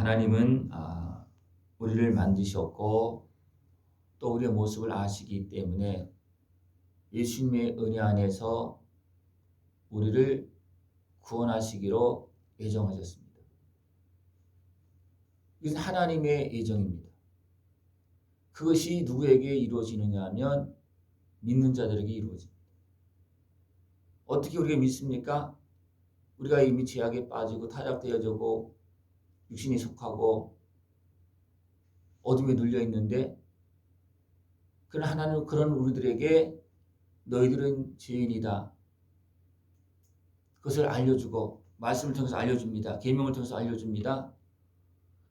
하나님은 우리를 만드셨고 또 우리의 모습을 아시기 때문에 예수님의 은혜 안에서 우리를 구원하시기로 예정하셨습니다. 이것은 하나님의 예정입니다. 그것이 누구에게 이루어지느냐 하면 믿는 자들에게 이루어집니다. 어떻게 우리가 믿습니까? 우리가 이미 죄악에 빠지고 타락되어지고 육신이 속하고 어둠에 눌려 있는데 그러나 하나님은 그런 우리들에게 너희들은 죄인이다. 그것을 알려주고 말씀을 통해서 알려줍니다. 계명을 통해서 알려줍니다.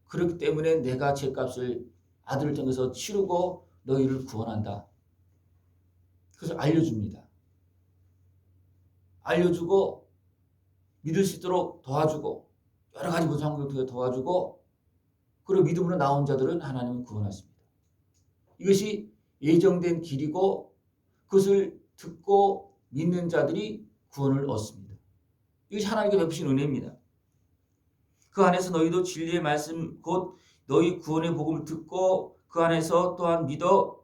그렇기 때문에 내가 죄값을 아들을 통해서 치르고 너희를 구원한다. 그것을 알려줍니다. 알려주고 믿을 수 있도록 도와주고 여러 가지 무상을 통해 도와주고 그리고 믿음으로 나온 자들은 하나님은 구원하십니다. 이것이 예정된 길이고 그것을 듣고 믿는 자들이 구원을 얻습니다. 이것이 하나님께 베푸신 은혜입니다. 그 안에서 너희도 진리의 말씀 곧 너희 구원의 복음을 듣고 그 안에서 또한 믿어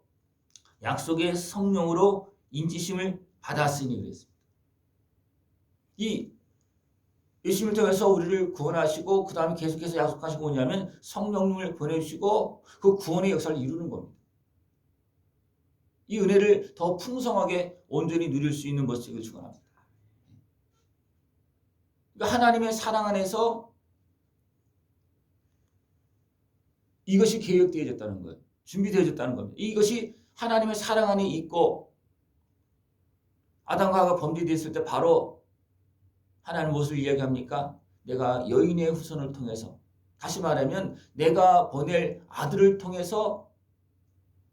약속의 성령으로 인지심을 받았으니 그랬습니다. 이 예수님을 통해서 우리를 구원하시고 그 다음에 계속해서 약속하시고 뭐냐면 성령님을 보내주시고 그 구원의 역사를 이루는 겁니다. 이 은혜를 더 풍성하게 온전히 누릴 수 있는 것을 축원합니다. 그러니까 하나님의 사랑 안에서 이것이 계획되어졌다는 거예요. 준비되어졌다는 겁니다. 이것이 하나님의 사랑 안에 있고 아담과 하와가 범죄되었을 때 바로 하나님 무엇을 이야기합니까? 내가 여인의 후손을 통해서 다시 말하면 내가 보낼 아들을 통해서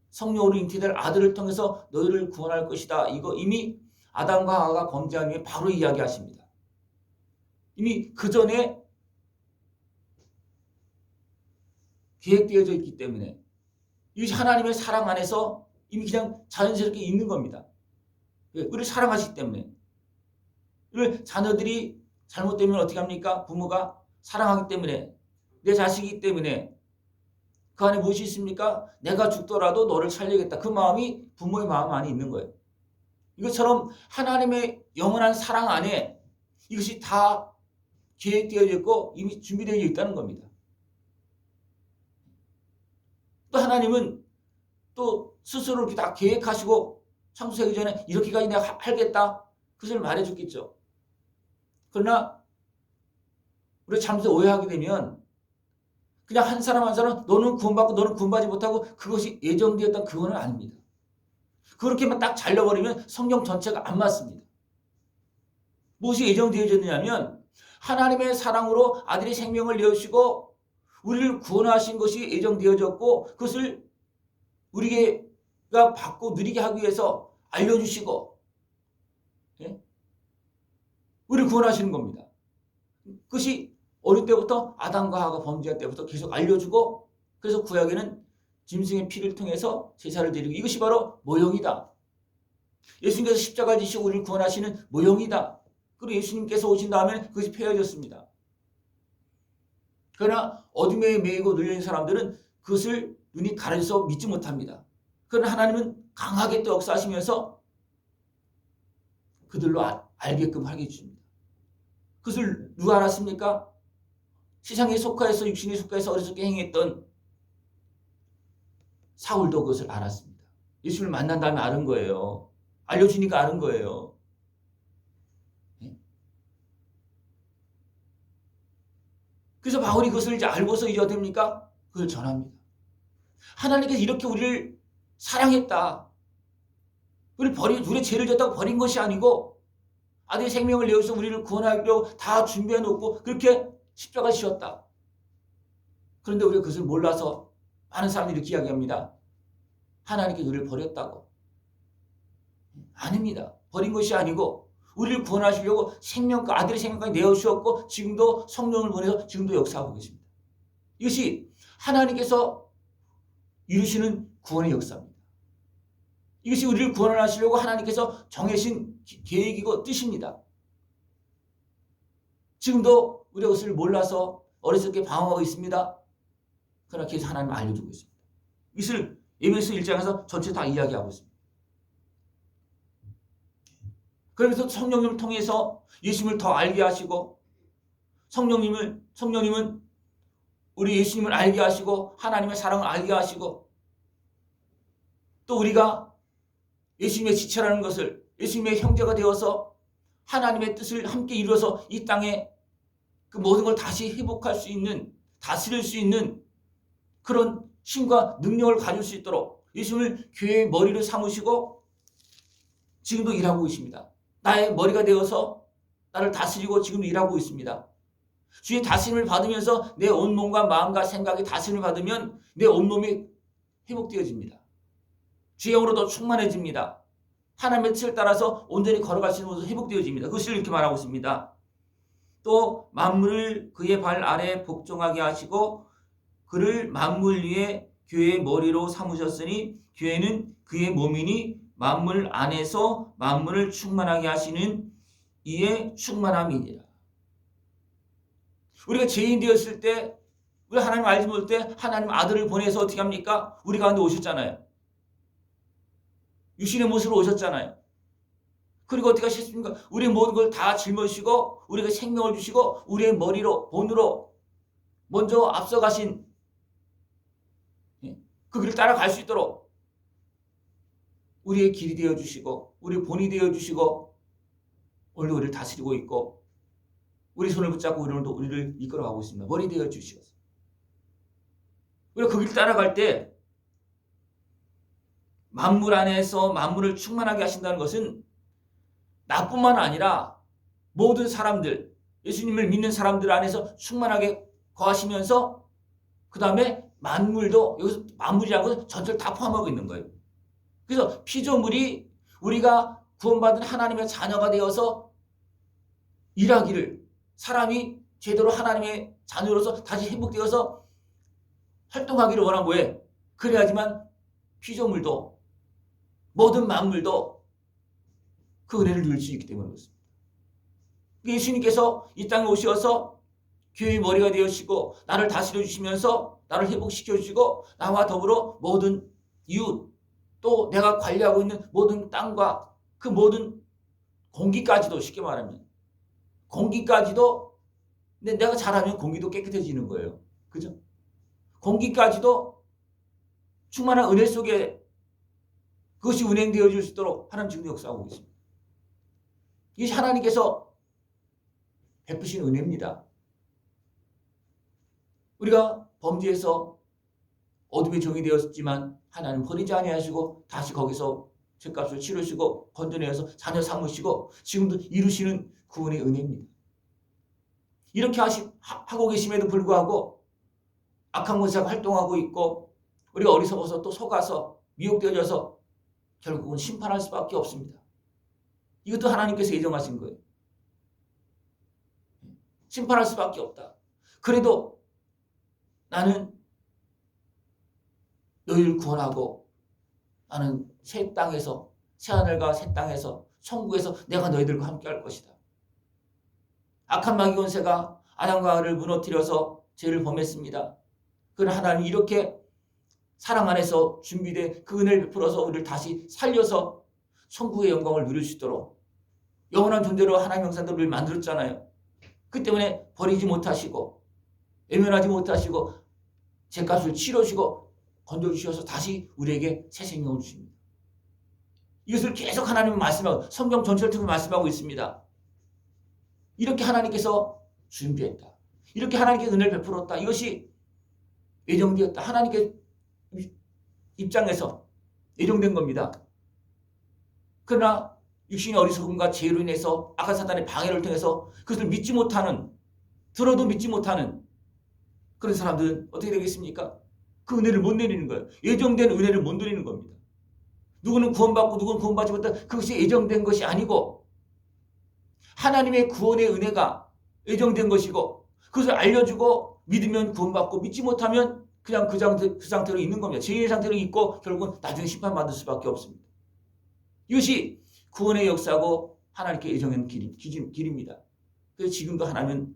성령으로 잉태될 아들을 통해서 너희를 구원할 것이다. 이거 이미 아담과 하와가 범죄한 후에 바로 이야기하십니다. 이미 그 전에 계획되어져 있기 때문에 이것이 하나님의 사랑 안에서 이미 그냥 자연스럽게 있는 겁니다. 우리를 사랑하시기 때문에. 우리 자녀들이 잘못되면 어떻게 합니까? 부모가 사랑하기 때문에 내 자식이기 때문에 그 안에 무엇이 있습니까? 내가 죽더라도 너를 살리겠다. 그 마음이 부모의 마음 안에 있는 거예요. 이것처럼 하나님의 영원한 사랑 안에 이것이 다 계획되어 있고 이미 준비되어 있다는 겁니다. 또 하나님은 또 스스로 이렇게 다 계획하시고 창조하기 전에 이렇게까지 내가 하겠다. 그것을 말해줬겠죠. 그러나 우리 잘못해서 오해하게 되면 그냥 한 사람 한 사람 너는 구원받고 너는 구원받지 못하고 그것이 예정되었던 그거는 아닙니다. 그렇게만 딱 잘려버리면 성경 전체가 안 맞습니다. 무엇이 예정되어졌느냐면 하나님의 사랑으로 아들의 생명을 내어주시고 우리를 구원하신 것이 예정되어졌고 그것을 우리가 받고 누리게 하기 위해서 알려주시고 우리를 구원하시는 겁니다. 그것이 어릴 때부터 아담과 하와가 범죄할 때부터 계속 알려주고 그래서 구약에는 짐승의 피를 통해서 제사를 드리고 이것이 바로 모형이다. 예수님께서 십자가를 지시고 우리를 구원하시는 모형이다. 그리고 예수님께서 오신 다음에 그것이 폐해졌습니다. 그러나 어둠에 매이고 눌려있는 사람들은 그것을 눈이 가려져서 믿지 못합니다. 그러나 하나님은 강하게 또 역사하시면서 그들로 알게끔 하게 해주십니다. 그것을 누가 알았습니까? 세상에 속하여서 육신에 속하여서 어리석게 행했던 사울도 그것을 알았습니다. 예수를 만난 다음에 아는 거예요. 알려주니까 아는 거예요. 그래서 바울이 그것을 이제 알고서 이제 어떻습니까? 그걸 전합니다. 하나님께서 이렇게 우리를 사랑했다. 우리 죄를 졌다고 버린 것이 아니고 아들의 생명을 내어서 우리를 구원하기로 다 준비해 놓고 그렇게 십자가 지셨다. 그런데 우리가 그것을 몰라서 많은 사람들이 이렇게 이야기합니다. 하나님께서 우리를 버렸다고. 아닙니다. 버린 것이 아니고 우리를 구원하시려고 아들의 생명까지 내어주셨고 지금도 성령을 보내서 지금도 역사하고 계십니다. 이것이 하나님께서 이루시는 구원의 역사입니다. 이것이 우리를 구원하시려고 하나님께서 정해신 계획이고 뜻입니다. 지금도 우리가 그것을 몰라서 어리석게 방황하고 있습니다. 그러나 계속 하나님 알려주고 있습니다. 이것을 에베소 1장에서 전체 다 이야기하고 있습니다. 그러면서 성령님을 통해서 예수님을 더 알게 하시고 성령님은 우리 예수님을 알게 하시고 하나님의 사랑을 알게 하시고 또 우리가 예수님의 지체라는 것을 예수님의 형제가 되어서 하나님의 뜻을 함께 이루어서 이 땅에 그 모든 걸 다시 회복할 수 있는 다스릴 수 있는 그런 힘과 능력을 가질 수 있도록 예수님을 교회의 머리를 삼으시고 지금도 일하고 계십니다. 나의 머리가 되어서 나를 다스리고 지금도 일하고 있습니다. 주의 다스림을 받으면서 내 온몸과 마음과 생각이 다스림을 받으면 내 온몸이 회복되어집니다. 주의 영으로 더 충만해집니다. 하나님의 뜻을 따라서 온전히 걸어갈 수 있는 것으로 회복되어집니다. 그것을 이렇게 말하고 있습니다. 또 만물을 그의 발 아래 복종하게 하시고 그를 만물 위에 교회의 머리로 삼으셨으니 교회는 그의 몸이니 만물 안에서 만물을 충만하게 하시는 이의 충만함이니라. 우리가 죄인 되었을 때 우리 하나님 알지 못할 때 하나님 아들을 보내서 어떻게 합니까? 우리 가운데 오셨잖아요. 육신의 모습으로 오셨잖아요. 그리고 어떻게 하셨습니까? 우리의 모든 걸 다 짊어지시고 우리에게 생명을 주시고 우리의 머리로 본으로 먼저 앞서가신 그 길을 따라갈 수 있도록 우리의 길이 되어주시고 우리의 본이 되어주시고 오늘 우리를 다스리고 있고 우리 손을 붙잡고 오늘도 우리를 이끌어가고 있습니다. 머리 되어주시옵소서. 우리가 그 길 따라갈 때 만물 안에서 만물을 충만하게 하신다는 것은 나뿐만 아니라 모든 사람들, 예수님을 믿는 사람들 안에서 충만하게 거하시면서 그 다음에 만물도, 여기서 만물이라는 것은 전체를 다 포함하고 있는 거예요. 그래서 피조물이 우리가 구원받은 하나님의 자녀가 되어서 일하기를, 사람이 제대로 하나님의 자녀로서 다시 회복되어서 활동하기를 원한 거예요. 그래야지만 피조물도 모든 만물도 그 은혜를 누릴 수 있기 때문에 그렇습니다. 예수님께서 이 땅에 오셔서 교회의 머리가 되어주시고 나를 다스려 주시면서 나를 회복시켜 주시고 나와 더불어 모든 이웃 또 내가 관리하고 있는 모든 땅과 그 모든 공기까지도 쉽게 말하면 공기까지도 근데 내가 잘하면 공기도 깨끗해지는 거예요. 그죠? 공기까지도 충만한 은혜 속에 그것이 운행되어 줄 수 있도록 하나님 지금 역사하고 있습니다. 이것이 하나님께서 베푸신 은혜입니다. 우리가 범죄해서 어둠의 종이 되었지만 하나님 버리지 아니하시고 다시 거기서 죄값을 치르시고 건져내어서 자녀 삼으시고 지금도 이루시는 구원의 은혜입니다. 이렇게 하고 계심에도 불구하고 악한 권세가 활동하고 있고 우리가 어리석어서 또 속아서 미혹되어져서 결국은 심판할 수밖에 없습니다. 이것도 하나님께서 예정하신 거예요. 심판할 수밖에 없다. 그래도 나는 너희를 구원하고 나는 새 땅에서 새하늘과 새 땅에서 천국에서 내가 너희들과 함께 할 것이다. 악한 마귀 권세가 아담과 하와를 무너뜨려서 죄를 범했습니다. 그러나 하나님 이렇게 사랑 안에서 준비된 그 은혜를 베풀어서 우리를 다시 살려서 천국의 영광을 누릴 수 있도록 영원한 존재로 하나님의 형상대로 우리를 만들었잖아요. 그 때문에 버리지 못하시고 외면하지 못하시고 죄값을 치러주시고 건져주셔서 다시 우리에게 새 생명을 주십니다. 이것을 계속 하나님은 말씀하고 성경 전체를 통해 말씀하고 있습니다. 이렇게 하나님께서 준비했다. 이렇게 하나님께 은혜를 베풀었다. 이것이 예정되었다. 하나님께 입장에서 예정된 겁니다. 그러나 육신의 어리석음과 죄로 인해서 악한 사단의 방해를 통해서 그것을 믿지 못하는 들어도 믿지 못하는 그런 사람들은 어떻게 되겠습니까? 그 은혜를 못 내리는 거예요. 예정된 은혜를 못 누리는 겁니다. 누구는 구원받고 누구는 구원받지 못한 그것이 예정된 것이 아니고 하나님의 구원의 은혜가 예정된 것이고 그것을 알려주고 믿으면 구원받고 믿지 못하면 그냥 그 상태로 있는 겁니다. 죄인의 상태로 있고 결국은 나중에 심판받을 수밖에 없습니다. 이것이 구원의 역사고 하나님께 예정한 길입니다. 그래서 지금도 하나님은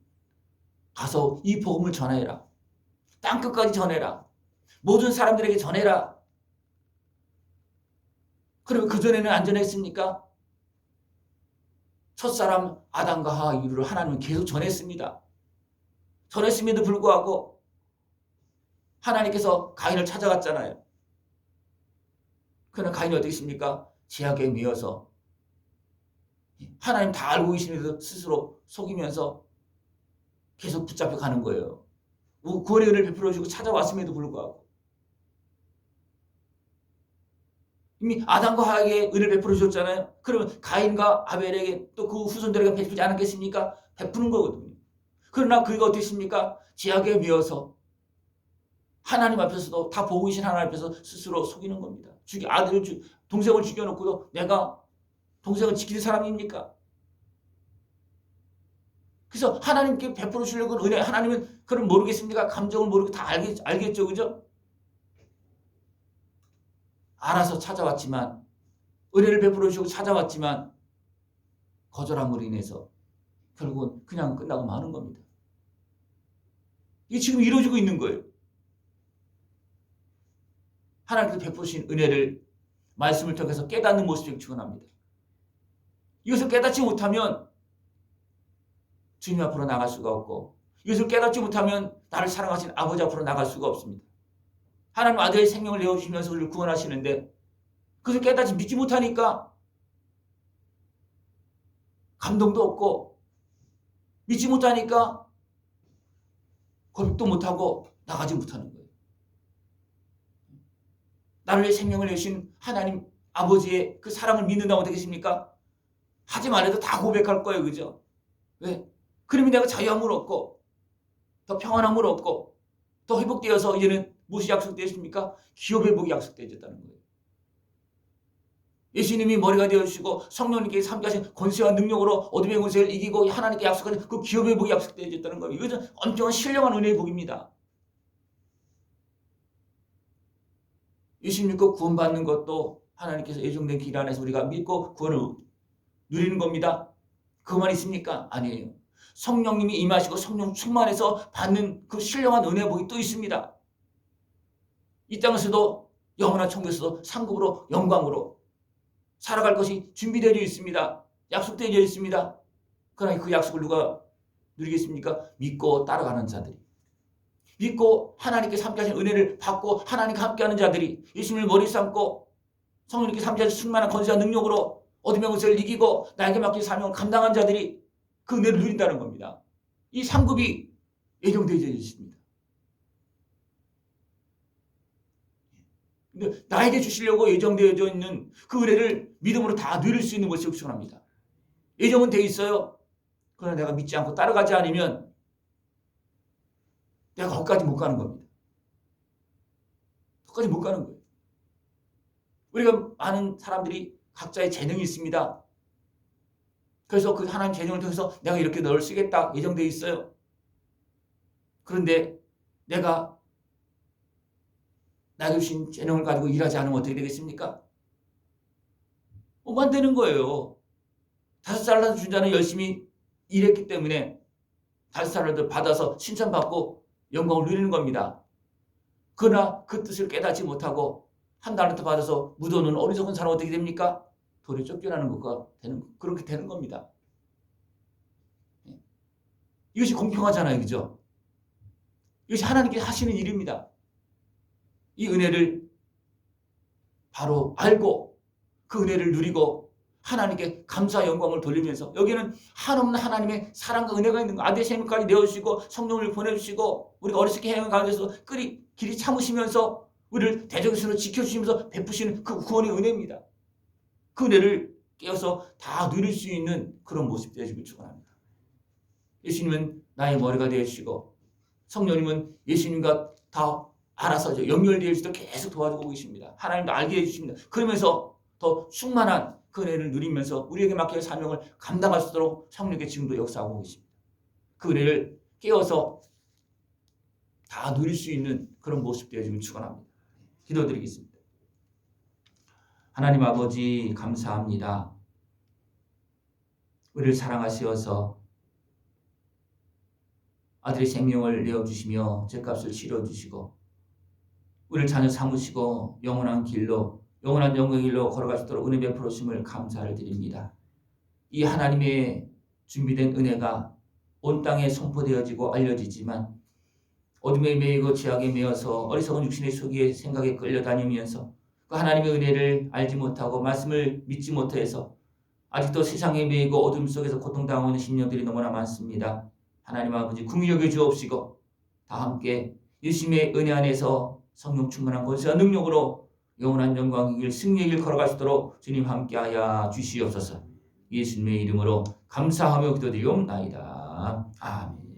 가서 이 복음을 전하여라. 땅끝까지 전해라. 모든 사람들에게 전해라. 그러면 그전에는 안 전했습니까? 첫사람 아담과 하와 이후로 하나님은 계속 전했습니다. 전했음에도 불구하고 하나님께서 가인을 찾아갔잖아요. 그러나 가인이 어떻게 했습니까? 제약에 매여서 하나님 다 알고 계시면서 스스로 속이면서 계속 붙잡혀 가는 거예요. 구원의 은혜를 베풀어 주고 찾아왔음에도 불구하고 이미 아담과 하와에게 은혜를 베풀어 주셨잖아요. 그러면 가인과 아벨에게 또 그 후손들에게 베풀지 않았겠습니까? 베푸는 거거든요. 그러나 그가 어떻게 했습니까? 제약에 매여서 하나님 앞에서도 다 보고 계신 하나님 앞에서 스스로 속이는 겁니다. 동생을 죽여놓고도 내가 동생을 지키는 사람입니까? 그래서 하나님께 베풀어 주려고 은혜, 하나님은 그걸 모르겠습니까? 감정을 모르고 다 알겠죠, 그죠? 알아서 찾아왔지만, 은혜를 베풀어 주시고 찾아왔지만, 거절함으로 인해서 결국은 그냥 끝나고 마는 겁니다. 이게 지금 이루어지고 있는 거예요. 하나님께서 베푸신 은혜를 말씀을 통해서 깨닫는 모습을 축원합니다. 이것을 깨닫지 못하면 주님 앞으로 나갈 수가 없고, 이것을 깨닫지 못하면 나를 사랑하신 아버지 앞으로 나갈 수가 없습니다. 하나님 아들의 생명을 내어주시면서 우리를 구원하시는데 그것을 깨닫지 믿지 못하니까 감동도 없고, 믿지 못하니까 고백도 못하고 나가지 못하는 거예요. 나를 위해 생명을 내신 하나님 아버지의 그 사랑을 믿는다고 되겠습니까? 하지 말아도 다 고백할 거예요. 그죠? 왜? 그러면 내가 자유함을 얻고 더 평안함을 얻고 더 회복되어서 이제는 무엇이 약속되었습니까? 기업의 복이 약속되어졌다는 거예요. 예수님이 머리가 되어주시고 성령님께 함께하신 권세와 능력으로 어둠의 권세를 이기고 하나님께 약속하신 그 기업의 복이 약속되어졌다는 거예요. 이것은 엄청난 신령한 은혜의 복입니다. 예수 믿고 구원받는 것도 하나님께서 예정된 길 안에서 우리가 믿고 구원을 누리는 겁니다. 그것만 있습니까? 아니에요. 성령님이 임하시고 성령 충만해서 받는 그 신령한 은혜의 복이 또 있습니다. 이 땅에서도 영원한 천국에서도 상급으로 영광으로 살아갈 것이 준비되어 있습니다. 약속되어 있습니다. 그러나 그 약속을 누가 누리겠습니까? 믿고 따라가는 자들이. 믿고 하나님께 함께하신 은혜를 받고 하나님과 함께하는 자들이, 예수님을 머리 삼고 성령님께 함께하신 충만한 권세와 능력으로 어둠의 권세를 이기고 나에게 맡긴 사명을 감당한 자들이 그 은혜를 누린다는 겁니다. 이 상급이 예정되어 있습니다. 근데 나에게 주시려고 예정되어져 있는 그 은혜를 믿음으로 다 누릴 수 있는 것이 축원합니다. 예정은 되어 있어요. 그러나 내가 믿지 않고 따라가지 않으면 내가 거기까지 못 가는 겁니다. 거기까지 못 가는 거예요. 우리가 많은 사람들이 각자의 재능이 있습니다. 그래서 그 하나님 재능을 통해서 내가 이렇게 너를 쓰겠다 예정되어 있어요. 그런데 내가 나에게 주신 재능을 가지고 일하지 않으면 어떻게 되겠습니까? 안 되는 거예요. 5달러 준 자는 열심히 일했기 때문에 5달러를 받아서 칭찬받고 영광을 누리는 겁니다. 그러나 그 뜻을 깨닫지 못하고 1달러 받아서 묻어놓은 어리석은 사람 어떻게 됩니까? 돌에 쫓겨나는 것과 그렇게 되는 겁니다. 이것이 공평하잖아요. 그죠? 이것이 하나님께서 하시는 일입니다. 이 은혜를 바로 알고 그 은혜를 누리고 하나님께 감사와 영광을 돌리면서, 여기는 한없는 하나님의 사랑과 은혜가 있는 거, 아들의 생명까지 내어주시고 성령을 보내주시고 우리가 어렸을 때 행한 가운데서 길이 참으시면서 우리를 대적에서 지켜주시면서 베푸시는 그 구원의 은혜입니다. 그 은혜를 깨어서 다 누릴 수 있는 그런 모습 되시길 축원합니다. 예수님은 나의 머리가 되어주시고 성령님은 예수님과 다 알아서 연결되어 있을 때 계속 도와주고 계십니다. 하나님도 알게 해주십니다. 그러면서 더 충만한 그 은혜를 누리면서 우리에게 맡겨진 사명을 감당할 수 있도록 성령께 지금도 역사하고 계십니다. 그 은혜를 깨어서 다 누릴 수 있는 그런 모습 되어주길 축원합니다. 기도드리겠습니다. 하나님 아버지 감사합니다. 우리를 사랑하시어서 아들의 생명을 내어주시며 죄값을 치러주시고 우리를 자녀 삼으시고 영원한 영광의 길로 걸어갈 수 있도록 은혜 베풀어 주심을 감사를 드립니다. 이 하나님의 준비된 은혜가 온 땅에 선포되어지고 알려지지만 어둠에 매이고 죄악에 매여서 어리석은 육신의 소기에 생각에 끌려다니면서 그 하나님의 은혜를 알지 못하고 말씀을 믿지 못해서 아직도 세상에 매이고 어둠 속에서 고통당하고 있는 심령들이 너무나 많습니다. 하나님 아버지 긍휼히 여겨 주옵시고 다 함께 예수님의 은혜 안에서 성령 충만한 권세와 능력으로 영원한 영광의 길 승리의 길 걸어갈 수 있도록 주님 함께하여 주시옵소서. 예수님의 이름으로 감사하며 기도드리옵나이다. 아멘.